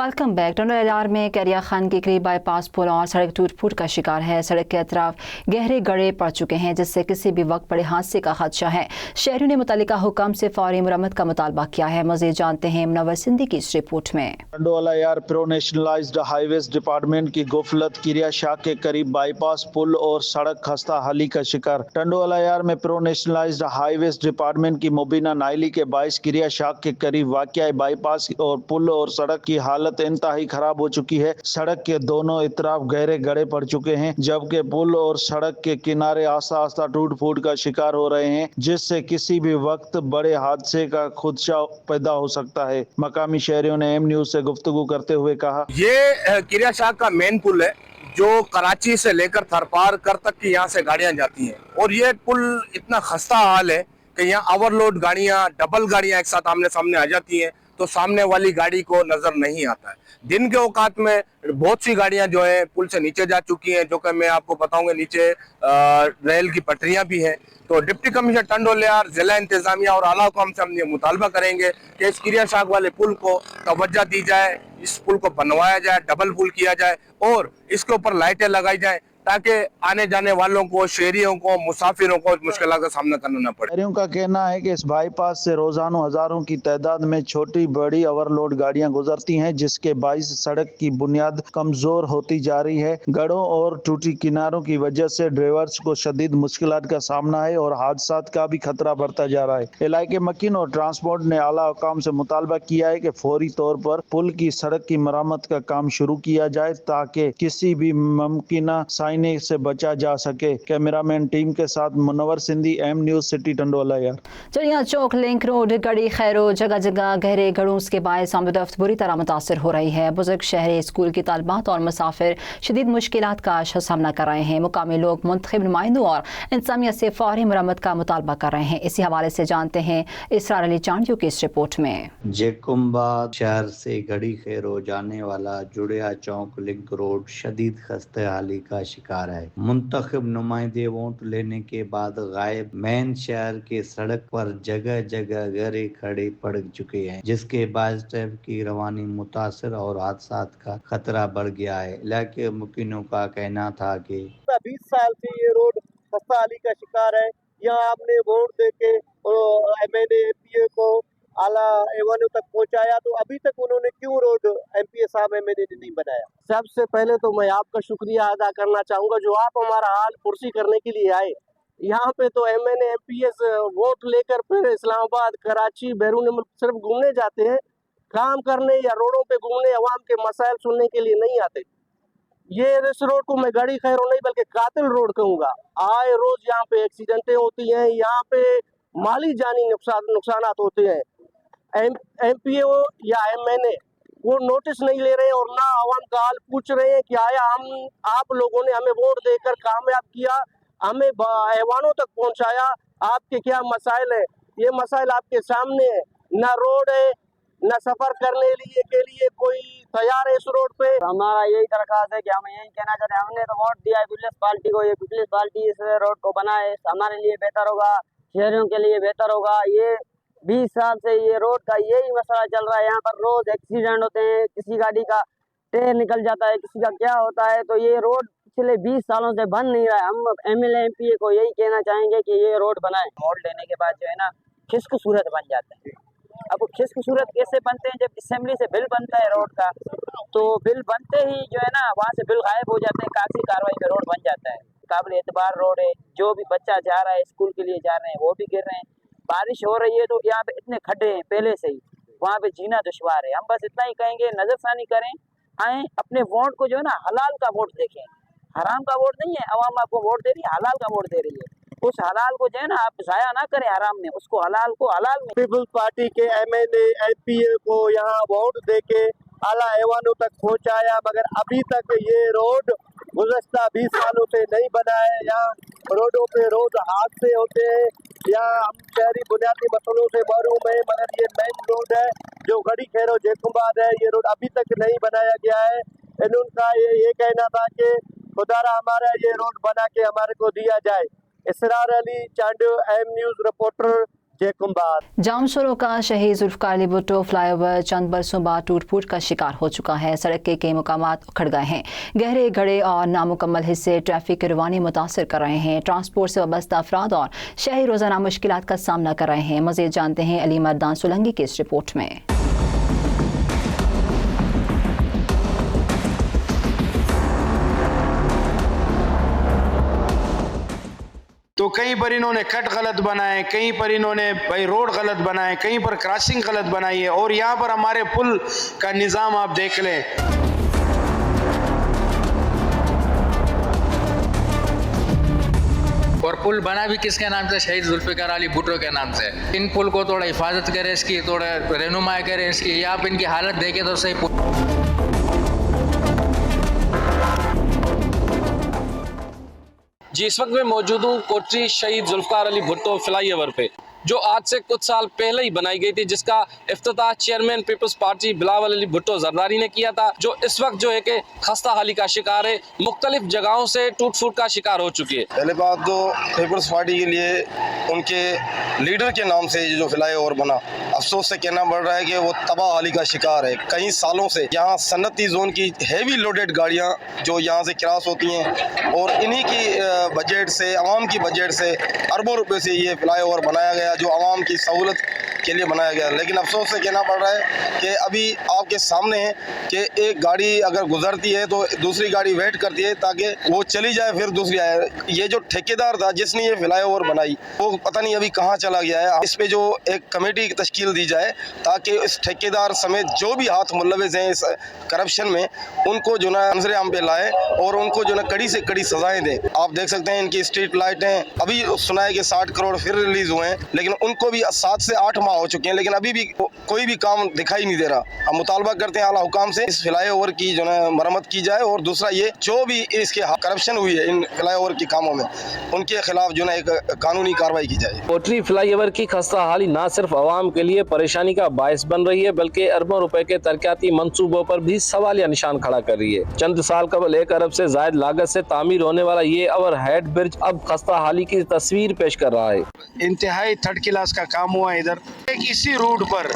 Welcome back. टंडोलार में कैरिया खान के करीब बाईपास पुल और सड़क टूट फूट का शिकार है। सड़क के अतराफ गहरे गड्ढे पड़ चुके हैं जिससे किसी भी वक्त बड़े हादसे का खदशा है। शहरियों ने मुतल्लिका हुक्म से फौरी मुरम्मत का मुतालबा किया है। मज़ीद जानते हैं मुनव्वर सिंधी की इस रिपोर्ट में। टंडोलार प्रो नेशनलाइज्ड हाईवेज डिपार्टमेंट की गफलत किरिया शाह के करीब बाईपास पुल और सड़क खस्ता हाली का शिकार। टंडोलार में प्रो नेशनलाइज्ड हाईवेज डिपार्टमेंट की मुबीना नाइली के बाइस किरिया शाह के करीब वाक़या बाईपास और पुल और सड़क की हालत इंतहाई खराब हो चुकी है। सड़क के दोनों इतराफ गहरे गड्ढे पड़ चुके हैं जबकि पुल और सड़क के किनारे आस्ता आस्ता टूट फूट का शिकार हो रहे हैं जिससे किसी भी वक्त बड़े हादसे का खुदशा पैदा हो सकता है। मकामी शहरियों ने एम न्यूज से गुफ्तगू करते हुए कहा, ये किरिया शाह का मेन पुल है जो कराची से लेकर थरपार कर तक की यहाँ से गाड़ियाँ जाती हैं और ये पुल इतना खस्ता हाल है कि यहाँ ओवरलोड गाड़ियाँ, डबल गाड़ियाँ एक साथ आमने सामने आ जाती हैं तो सामने वाली गाड़ी को नजर नहीं आता है। दिन के औकात में बहुत सी गाड़ियां जो है पुल से नीचे जा चुकी हैं, जो कि मैं आपको बताऊंगा नीचे रेल की पटरियां भी हैं। तो डिप्टी कमिश्नर टंडोलार, जिला इंतजामिया और आला हुकाम से हम ये मुतालबा करेंगे कि इस किरिया शाह वाले पुल को तवज्जो दी जाए, इस पुल को बनवाया जाए, डबल पुल किया जाए और इसके ऊपर लाइटें लगाई जाए ताकि आने जाने वालों को, शहरियों को, मुसाफिरों को मुश्किलों का सामना करना न पड़े। शहरियों का कहना है कि इस बाईपास से रोजाना हजारों की तादाद में छोटी बड़ी ओवरलोड गाड़ियां गुजरती हैं जिसके बाइस सड़क की बुनियाद कमजोर होती जा रही है। गड्ढों और टूटी किनारों की वजह से ड्राइवर्स को शदीद मुश्किलात का सामना है और हादसात का भी खतरा बढ़ता जा रहा है। इलाके मकीन और ट्रांसपोर्ट ने आला हुकाम से मुतालबा किया है कि फौरी तौर पर पुल की सड़क की मरम्मत का काम शुरू किया जाए ताकि किसी भी मुमकिन से बचा जा सके। कैमरामैन टीम के साथ Munawwar Sindhi, M news city Tandolar. चढ़िया चौक लिंक रोड गड़ी खैरो जगह जगह गहरे गड्ढों के बायस आमदोरफ्त बुरी तरह मुतासर हो रही है। बुजुर्ग शहरी, स्कूल की तालिबात और मुसाफिर शदीद मुश्किलात का सामना कर रहे हैं। मुकामी लोग मुंतखब नुमाइंदों और इंतजामिया से फौरी मुरम्मत का मुतालबा कर रहे हैं। इसी हवाले से जानते हैं इसरार अली चांडियों की इस रिपोर्ट में। जेकुम्बा शहर से गड़ी खैरो जाने वाला जुड़िया चौक लिंक रोड शदीद खस्ते हाली का शिकार है। मुंतखब नुमाइंदे वोट लेने के बाद गायब। मेन शहर के सड़क पर जगह जगह गहरे खड़े पड़ चुके हैं जिसके बाद ट्रैफिक की रवानी मुतासर और हादसात का खतरा बढ़ गया है। इलाके मुकीनों का कहना था कि 20 साल से ये रोड खस्ता हाली का शिकार है। यहाँ आपने वोट देके एमएनए एमपीए को आला एवानों तक पहुंचाया तो अभी तक उन्होंने क्यों रोड एमपीए साहब एमएनए ने नहीं बनाया। सबसे पहले तो मैं आपका शुक्रिया अदा करना चाहूंगा जो आप हमारा हाल पुरसी करने के लिए आए। यहाँ पे तो एमएनए एमपीएस वोट लेकर फिर इस्लामाबाद, कराची, बैरून मुल्क सिर्फ घूमने जाते हैं, काम करने या रोडों पे घूमने, अवाम के मसाइल सुनने के लिए नहीं आते। ये इस रोड को मैं गड़ी खैरो नहीं बल्कि कातिल रोड कहूँगा। आए रोज यहाँ पे एक्सीडेंटें होती हैं, यहाँ पे माली जानी नुकसानात होते हैं। एमपीओ या एमएनए वो नोटिस नहीं ले रहे और ना आवाम का हाल पूछ रहे हैं कि आया आप लोगों ने हमें वोट देकर कामयाब किया, हमें ऐवानों तक पहुंचाया, आपके क्या मसाइल है। ये मसाइल आपके सामने है, ना रोड है, ना सफर करने के लिए कोई तैयार है इस रोड पे। हमारा यही दरख्वास्त है कि हम यही कहना चाहते हैं, हमने तो वोट दिया है पीपल्स पार्टी को, ये पीपल्स पार्टी इस रोड को बनाए, हमारे लिए बेहतर होगा, शहरियों के लिए बेहतर होगा। ये 20 साल से ये रोड का यही मसला चल रहा है। यहाँ पर रोज एक्सीडेंट होते हैं, किसी गाड़ी का टायर निकल जाता है, किसी का क्या होता है। तो ये रोड पिछले 20 सालों से बन नहीं रहा है। हम एमएलए एमपीए को यही कहना चाहेंगे कि ये रोड बनाए। वोट लेने के बाद जो है ना खिस्क सूरत बन जाते हैं। अब वो खिस्क सूरत कैसे बनते हैं, जब असेंबली से बिल बनता है रोड का तो बिल बनते ही जो है ना वहाँ से बिल गायब हो जाते हैं, कागजी कार्रवाई में रोड बन जाता है। काबिल एतबार रोड है, जो भी बच्चा जा रहा है स्कूल के लिए जा रहे हैं वो भी गिर रहे हैं। बारिश हो रही है तो यहाँ पे इतने खड्डे हैं पहले से ही, वहाँ पे जीना दुश्वार है। हम बस इतना ही कहेंगे, नजरसानी करें, आए अपने वोट को जो है ना हलाल का वोट देखें, हराम का वोट नहीं है। अवाम आपको वोट दे रही है, हलाल का वोट दे रही है, उस हलाल को जो है ना आप जाया ना करें हराम में, उसको हलाल को हलाल में। पीपल्स पार्टी के एमएनए एमपीए को यहाँ वोट देके आला ऐवानों तक पहुँचाया मगर अभी तक ये रोड गुज़श्ता 20 सालों से नहीं बना है। यहाँ रोडों पे रोज हादसे होते हैं। यहाँ हम शहरी बुनियादी मसलों से महरूम है मगर ये मेन रोड है जो गड़ी खैरो जेकुम्बाद है, ये रोड अभी तक नहीं बनाया गया है। इनका ये कहना था कि खुदारा हमारा ये रोड बना के हमारे को दिया जाए। Israr Ali Chandio, M news reporter, Jai Kumbhar. जामशोरों का शहीद जुल्फकार अली भुट्टो फ्लाईओवर चंद बरसों बाद टूट फूट का शिकार हो चुका है। सड़क के कई मुकामात उखड़ गए हैं। गहरे गड्ढे और नामुकम्मल हिस्से ट्रैफिक की रवानी मुतासर कर रहे हैं। ट्रांसपोर्ट से वाबस्ता अफराद और शहरी रोजाना मुश्किलात का सामना कर रहे हैं। मज़ीद जानते हैं अली मर्दान सोलंगी की इस रिपोर्ट में। तो कहीं पर इन्होंने कट गलत बनाए, कहीं पर इन्होंने भाई रोड गलत बनाए, कहीं पर क्रॉसिंग गलत बनाई है। और यहाँ पर हमारे पुल का निज़ाम आप देख लें। और पुल बना भी किसके नाम से? शहीद जुल्फिकार अली भुट्टो के नाम से। इन पुल को थोड़ा हिफाजत करें, इसकी थोड़ा रहनुमाई करें इसकी। या आप इनकी हालत देखें तो सही। जी, इस वक्त मैं मौजूद हूँ कोटरी शहीद जुल्फिकार अली भुट्टो फ्लाईओवर पे, जो आज से कुछ साल पहले ही बनाई गई थी, जिसका इफ्तिताह chairman People's Party Bilawal Ali Bhutto Zardari ने किया था, जो इस वक्त जो है कि खस्ता हाली का शिकार है, मुख्तलिफ जगहों से टूट फूट का शिकार हो चुकी है। पहले बात तो पीपल्स पार्टी के लिए उनके लीडर के नाम से जो फ्लाईओवर बना, अफसोस से कहना पड़ रहा है कि वो तबाह हाली का शिकार है। कई सालों से यहाँ सन्नती जोन की हैवी लोडेड गाड़ियाँ जो यहाँ से क्रॉस होती हैं और इन्हीं की बजट से, आवाम की बजट से अरबों रुपए से ये फ्लाईओवर बनाया गया, जो आवाम की सहूलत के लिए बनाया गया। लेकिन अफसोस से कहना पड़ रहा है कि अभी आपके सामने है कि एक गाड़ी अगर गुजरती है तो दूसरी गाड़ी वेट करती है ताकि वो चली जाए फिर दूसरी आए। ये जो ठेकेदार था जिसने ये फ्लाईओवर बनाई वो पता नहीं अभी कहाँ चला गया है। इस पे जो एक कमेटी तश्कील दी जाए ताकि इस ठेकेदार समेत जो भी हाथ मुलविस हैं इस करप्शन में, उनको जो ना नजर आम पे लाए और उनको जो ना कड़ी से कड़ी सजाएं दें। आप देख सकते हैं इनकी स्ट्रीट लाइटें अभी सुना है कि 60 करोड़ फिर रिलीज हुए हैं, लेकिन उनको भी 7 से 8 माह हो चुके हैं, लेकिन अभी भी कोई भी काम दिखाई नहीं दे रहा। हम मुतालबा करते हैं आला हुकाम से इस फ्लाईओवर की जो है मरम्मत की जाए और दूसरा ये जो भी इसके करप्शन हुई है इन फ्लाईओवर के कामों में, उनके खिलाफ जो है एक कानूनी कार्रवाई की जाए। कोटरी फ्लाईओवर की खस्ता हाली न सिर्फ आवाम के लिए परेशानी का बायस बन रही है, बल्कि अरबों रुपए के तरक्याती मंसूबों पर भी सवालिया निशान खड़ा कर रही है। चंद साल कबल 1 अरब से जायद लागत से तामीर होने वाला ये ओवर हेड ब्रिज अब खस्ता हाली की तस्वीर पेश कर रहा है। इंतहाई थर्ड क्लास का काम हुआ इधर। इसी रोड पर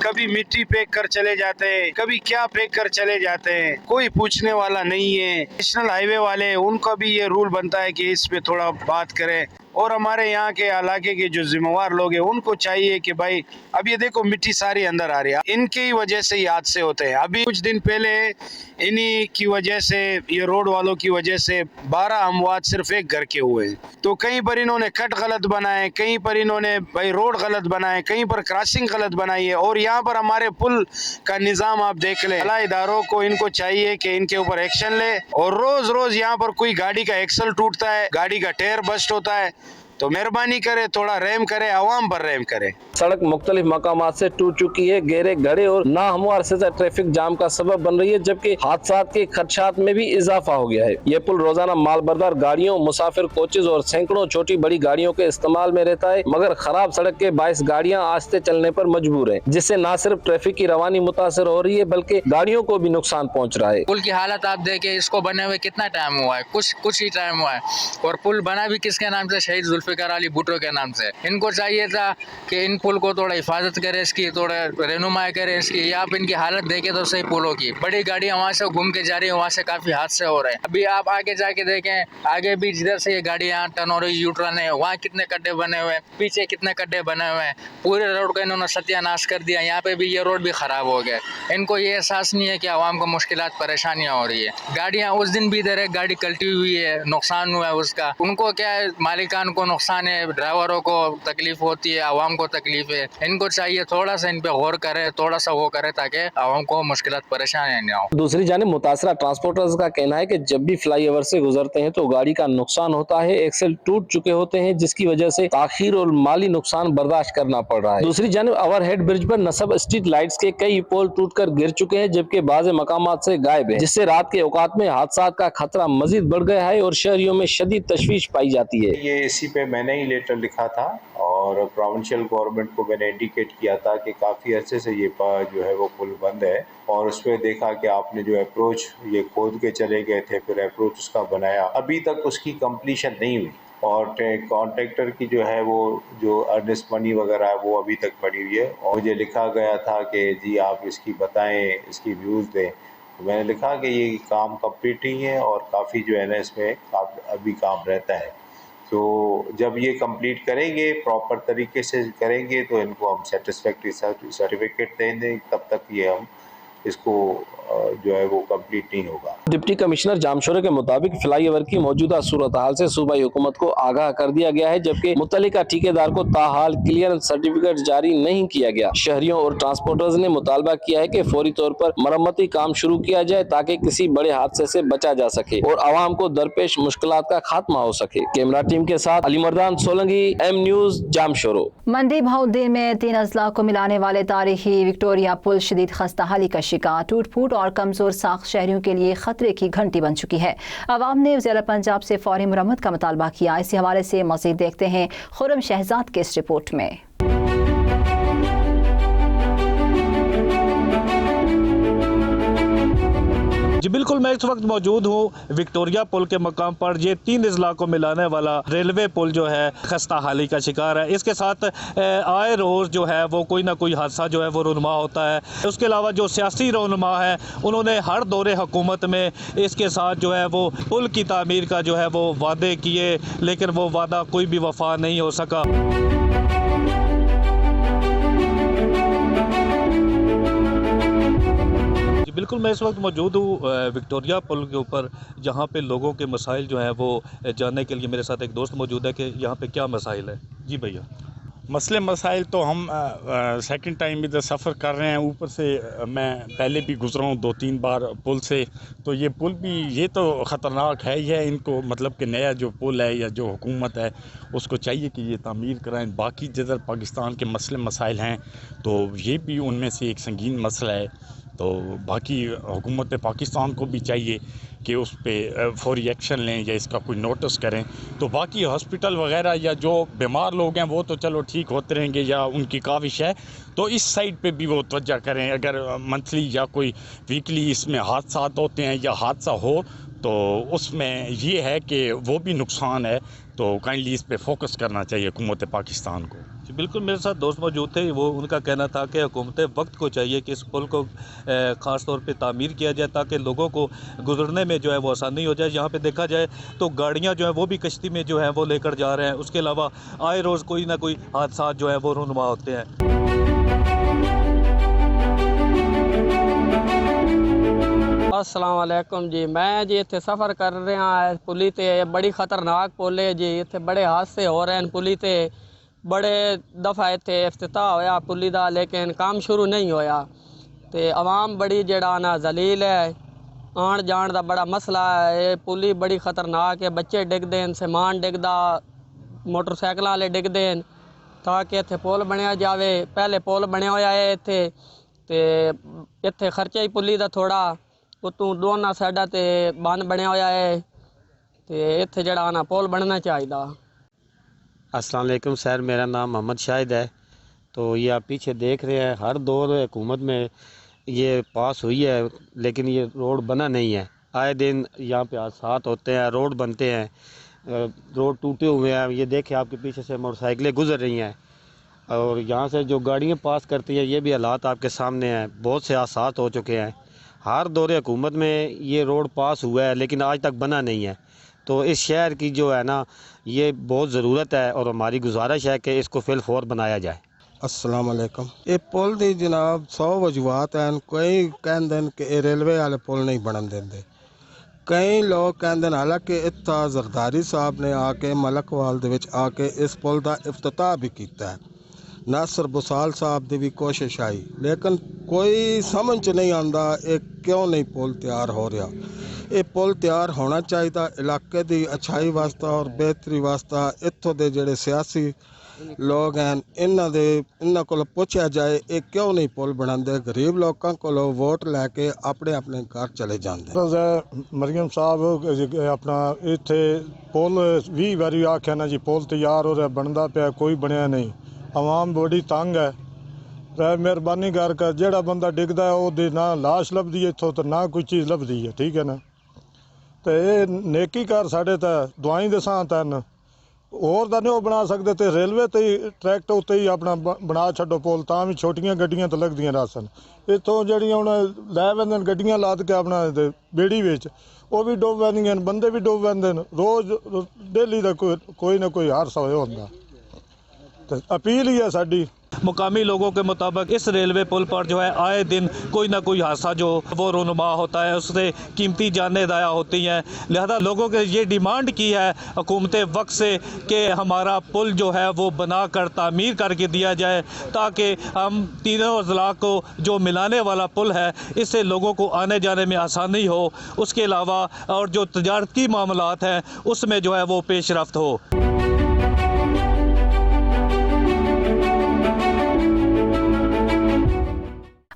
कभी मिट्टी फेंक कर चले जाते हैं, कभी क्या फेंक कर चले जाते हैं, कोई पूछने वाला नहीं है। नेशनल हाईवे वाले उनका भी ये रूल बनता है कि इस पे थोड़ा बात करें, और हमारे यहाँ के इलाके के जो जिम्मेवार लोग हैं उनको चाहिए कि भाई अब ये देखो मिट्टी सारी अंदर आ रही है, इनकी ही वजह से ये हादसे होते हैं। अभी कुछ दिन पहले इन्हीं की वजह से, ये रोड वालों की वजह से 12 अमवात सिर्फ एक घर के हुए। तो कहीं पर इन्होंने कट गलत बनाए, कहीं पर इन्होंने भाई रोड गलत बनाए, कहीं पर क्रॉसिंग गलत बनाई है। और यहाँ पर हमारे पुल का निज़ाम आप देख लें। अला इदारों को इनको चाहिए कि इनके ऊपर एक्शन ले। और रोज रोज यहाँ पर कोई गाड़ी का एक्सल टूटता है, गाड़ी का टायर बस्ट होता है, तो मेहरबानी करे थोड़ा रहम करे, आवाम पर रहम करे। सड़क मुख्तलिफ मकामात से टूट चुकी है, गहरे गड्ढे और नाहमवार सतह ट्रैफिक जाम का सबब बन रही है, जबकि हादसात के खदशात में भी इजाफा हो गया है। ये पुल रोजाना मालबरदार गाड़ियों, मुसाफिर कोचेज और सैकड़ों छोटी बड़ी गाड़ियों के इस्तेमाल में रहता है, मगर खराब सड़क के बायस गाड़ियां आस्ते चलने पर मजबूर है, जिससे न सिर्फ ट्रैफिक की रवानी मुतासर हो रही है बल्कि गाड़ियों को भी नुकसान पहुँच रहा है। पुल की हालत आप देखें, इसको बने हुए कितना टाइम हुआ है? कुछ ही टाइम हुआ है। और पुल बना भी किसके नाम से? शहीद जुल्फिकार अली भुट्टो के नाम से। इनको चाहिए था कि इन पुल को थोड़ा हिफाजत करे, इसकी थोड़ा रहनुमाई करे इसकी। या आप इनकी हालत देखें तो सही पुलों की। बड़ी गाड़ियां वहाँ से घूम के जा रही है, वहाँ से काफी हादसे हो रहे हैं। अभी आप आगे जाके देखें, आगे भी जिधर से ये गाड़ियां टर्न हो रही, यू टर्न है, वहाँ कितने गड्ढे बने हुए हैं, पीछे कितने गड्ढे बने हुए हैं। पूरे रोड का इन्होंने सत्यानाश कर दिया। यहाँ पे भी ये रोड भी खराब हो गया। इनको ये एहसास नहीं है कि आवाम को मुश्किलात परेशानियां हो रही है। गाड़ियां उस दिन भी इधर एक गाड़ी कल्टी हुई है, नुकसान हुआ है उसका। उनको क्या है, मालिकान को नुकसान है, ड्राइवरों को तकलीफ होती है, आवाम को तकलीफ है। इनको चाहिए थोड़ा सा इन पे गौर करे, थोड़ा सा वो करे ताकि आवाम को मुश्किलात परेशानी न हो। दूसरी जानिब मुतासरा ट्रांसपोर्टर्स का कहना है कि जब भी फ्लाईओवर से गुजरते हैं तो गाड़ी का नुकसान होता है, एक्सेल टूट चुके होते हैं, जिसकी वजह से ताखीर और माली नुकसान बर्दाश्त करना पड़ रहा है। दूसरी जानिब ओवरहेड ब्रिज पर नस्ब स्ट्रीट लाइट्स के कई पोल टूटकर गिर चुके हैं, जबकि बाज़ मकामात से गायब है, जिससे रात के औकात में हादसा का खतरा मजीद बढ़ गया है और शहरियों में शदीद तशवीश पाई जाती है। ये इसी पे मैंने ही लेटर लिखा था और प्रोविंशियल गवर्नमेंट को मैंने इंडिकेट किया था कि काफ़ी अरसे से ये जो है वो पुल बंद है, और उस पर देखा कि आपने जो अप्रोच ये खोद के चले गए थे, फिर अप्रोच उसका बनाया, अभी तक उसकी कंप्लीशन नहीं हुई। और कॉन्ट्रैक्टर की जो है वो जो अर्नेस्ट मनी वगैरह है वो अभी तक पड़ी हुई है। और मुझे लिखा गया था कि जी आप इसकी बताएं, इसकी व्यूज़ दें। तो मैंने लिखा कि ये काम कंप्लीट नहीं है और काफ़ी जो है ना इसमें अभी काम रहता है। तो जब ये कंप्लीट करेंगे, प्रॉपर तरीके से करेंगे, तो इनको हम सेटिस्फैक्ट्री सर्टिफिकेट देंगे। तब तक ये हम इसको जो है वो कंप्लीट नहीं होगा। डिप्टी कमिश्नर जामशोरे के मुताबिक फ्लाईओवर की मौजूदा सूरत हाल से सूबाई हुकूमत को आगाह कर दिया गया है, जबकि मुतल्लिका ठेकेदार को ताहाल क्लियरेंस सर्टिफिकेट जारी नहीं किया गया। शहरियों और ट्रांसपोर्टर्स ने मुतालबा किया है कि फौरी तौर पर मरम्मती काम शुरू किया जाए ताकि किसी बड़े हादसे से बचा जा सके और आवाम को दरपेश मुश्किलात का खात्मा हो सके। कैमरा टीम के साथ अली मर्दान सोलंकी, एम न्यूज, जामशोरो। मंडी भाउद्दीन में 3 अजला को मिलाने वाले तारीखी विक्टोरिया पुल शदीद खस्ता हाली का शिकार, टूट फूट और कमजोर साख शहरियों के लिए खतरे की घंटी बन चुकी है। अवाम ने वज़ीर पंजाब से फौरी मुरम्मत का मुतालबा किया। इसी हवाले से मज़ीद देखते हैं खुर्रम शहजाद के इस रिपोर्ट में। जी बिल्कुल, मैं इस वक्त मौजूद हूँ विक्टोरिया पुल के मकाम पर। ये 3 अजला को मिलाने वाला रेलवे पुल जो है खस्ता हाली का शिकार है। इसके साथ आए रोज़ जो है वो कोई ना कोई हादसा जो है वो रुनमा होता है। उसके अलावा जो सियासी रहनुमा है उन्होंने हर दौरे हुकूमत में इसके साथ जो है वो पुल की तामीर का जो है वो वादे किए, लेकिन वो वादा कोई भी वफा नहीं हो सका। बिल्कुल, मैं इस वक्त मौजूद हूँ विक्टोरिया पुल के ऊपर, जहाँ पे लोगों के मसाइल जो हैं वो जानने के लिए मेरे साथ एक दोस्त मौजूद है कि यहाँ पे क्या मसाइल है। जी भैया। मसले मसाइल तो हम सेकंड टाइम इधर सफ़र कर रहे हैं। ऊपर से मैं पहले भी गुज़रा हूँ 2-3 बार पुल से, तो ये पुल भी ये तो ख़तरनाक है ही है। इनको मतलब कि नया जो पुल है या जो हुकूमत है उसको चाहिए कि ये तामीर कराएं। बाकी जिधर पाकिस्तान के मसले मसाइल हैं तो ये भी उनमें से एक संगीन मसला है। तो बाकी हुकूमत पाकिस्तान को भी चाहिए कि उस पर फौरी एक्शन लें या इसका कोई नोटिस करें। तो बाकी हॉस्पिटल वगैरह या जो बीमार लोग हैं वो तो चलो ठीक होते रहेंगे या उनकी काविश है, तो इस साइड पे भी वो तवज्जो करें। अगर मंथली या कोई वीकली इसमें हादसा होते हैं या हादसा हो तो उसमें ये है कि वो भी नुकसान है, तो काइंडली इस पे फोकस करना चाहिए हुकूमत पाकिस्तान को। जी बिल्कुल, मेरे साथ दोस्त मौजूद थे। वो उनका कहना था कि हुकूमत वक्त को चाहिए कि इस पुल को ख़ास तौर पे तामीर किया जाए ताकि लोगों को गुजरने में जो है वो आसानी हो जाए। यहाँ पे देखा जाए तो गाड़ियाँ जो है वो भी कश्ती में जो है वो लेकर जा रहे हैं। उसके अलावा आए रोज़ कोई ना कोई हादसा जो है वो रुनमा होते हैं। अस्सलाम वालेकुम जी, मैं जी इत्थे सफ़र कर रहा पुली ते बड़ी खतरनाक पुल है जी। इत्थे बड़े हादसे हो रहे हैं पुली ते। बड़े दफ़ा इत्थे इफ्तिताह होया पुली दा, लेकिन काम शुरू नहीं होया। ते आवाम बड़ी जेड़ा ना जलील है, आन जान दा बड़ा मसला है। पुली बड़ी खतरनाक है, बच्चे डिगदे हैं, समान डिगदा, मोटरसाइकिल वाले डिगदे हैं। ताकि इत्थे पुल बनया जावे। पहले पुल बनया होया है इत्थे, ते इत्थे खर्चा ही पुली दा थोड़ा, उतों दोनों साइडा ते बन बनया होया है, ते इत्थे जेड़ा ना पुल बनना चाहिए। अस्सलाम वालेकुम सर, मेरा नाम मोहम्मद शाहिद है। तो ये आप पीछे देख रहे हैं हर दौर हुकूमत में ये पास हुई है, लेकिन ये रोड बना नहीं है। आए दिन यहाँ पे हादसा होते हैं, रोड बनते हैं, रोड टूटे हुए हैं। ये देखें आपके पीछे से मोटरसाइकिलें गुजर रही हैं और यहाँ से जो गाड़ियाँ पास करती हैं, ये भी हालात आपके सामने हैं। बहुत से हादसा हो चुके हैं। हर दौर हुकूमत में ये रोड पास हुआ है, लेकिन आज तक बना नहीं है। तो इस शहर की जो है ना ये बहुत ज़रूरत है और हमारी गुजारिश है कि इसको फिल फौर बनाया जाए। अस्सलाम वालेकुम। ये पुल दी जनाब 100 वजूहत हैं। कई कहते हैं कि रेलवे वाले पुल नहीं बनन देंगे, कई लोग कहते हैं। हालांकि इत्था जरदारी साहब ने आके मलकवाल दे विच आके इस पुल का इफ्तिताह भी किया है। नासिर बुसाल साहब की भी कोशिश आई, लेकिन कोई समझ च नहीं आता ये क्यों नहीं पुल तैयार हो रहा। ये पुल तैयार होना चाहिए इलाके की अच्छाई वास्ते और बेहतरी वास्ते। इत्थों के जोड़े सियासी लोग हैं इन्हों को पूछा जाए ये क्यों नहीं पुल बनाते। गरीब लोगों को वोट लैके अपने अपने घर चले जाते। मरियम साहब अपना इत्थे पुल 20 बारी आख्या ना जी पुल तैयार हो रहा, बनता पाया, कोई बनया नहीं। आवाम बड़ी तंग है। मेहरबानी कर जेड़ा बंदा डिगदा है वो ना लाश लभदी है इत्थों, तो ना कोई चीज़ लभदी है। ठीक है ना, तो ये नेकी कर साढ़े तो दुआई दे सांत हैं ਹੋਰ ਤਾਂ ਨਹੀਂ ਉਹ ਬਣਾ ਸਕਦੇ ਤੇ ਰੇਲਵੇ ਤੇ ਹੀ ਟਰੈਕ ਤੋਂ ਉੱਤੇ ਹੀ ਆਪਣਾ ਬਣਾ ਛੱਡੋ ਪੁਲ, ਤਾਂ ਵੀ ਛੋਟੀਆਂ ਗੱਡੀਆਂ ਤਾਂ ਲੱਗਦੀਆਂ ਰਾਸਨ। ਇੱਥੋਂ ਜਿਹੜੀਆਂ ਹੁਣ ਲੈ ਬੰਦੇ ਗੱਡੀਆਂ ਲਾਦ ਕੇ ਆਪਣਾ ਬੇੜੀ ਵਿੱਚ, ਉਹ ਵੀ ਡੁੱਬ ਜਾਂਦੀਆਂ, ਬੰਦੇ ਵੀ ਡੁੱਬ ਜਾਂਦੇ ਨੇ। ਰੋਜ਼ ਡੇਲੀ ਦਾ ਕੋਈ ਨਾ ਕੋਈ ਹਾਦਸਾ ਹੋਇਆ ਹੁੰਦਾ। ਤੇ अपील ही है साड़ी। मुकामी लोगों के मुताबिक इस रेलवे पुल पर जो है आए दिन कोई ना कोई हादसा जो वो रोनुमा होता है, उससे कीमती जानें ज़ाया होती हैं। लिहाजा लोगों के ये डिमांड की है हुकूमत वक्त से कि हमारा पुल जो है वो बना कर तामीर करके दिया जाए, ताकि हम तीनों अजला को जो मिलाने वाला पुल है इससे लोगों को आने जाने में आसानी हो। उसके अलावा और जो तजारती मामलात हैं उसमें जो है वो पेश रफ्त हो।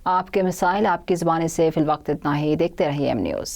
आपके मिसाइल आपकी ज़बानी से फिल वक्त इतना ही। देखते रहिए एम न्यूज़।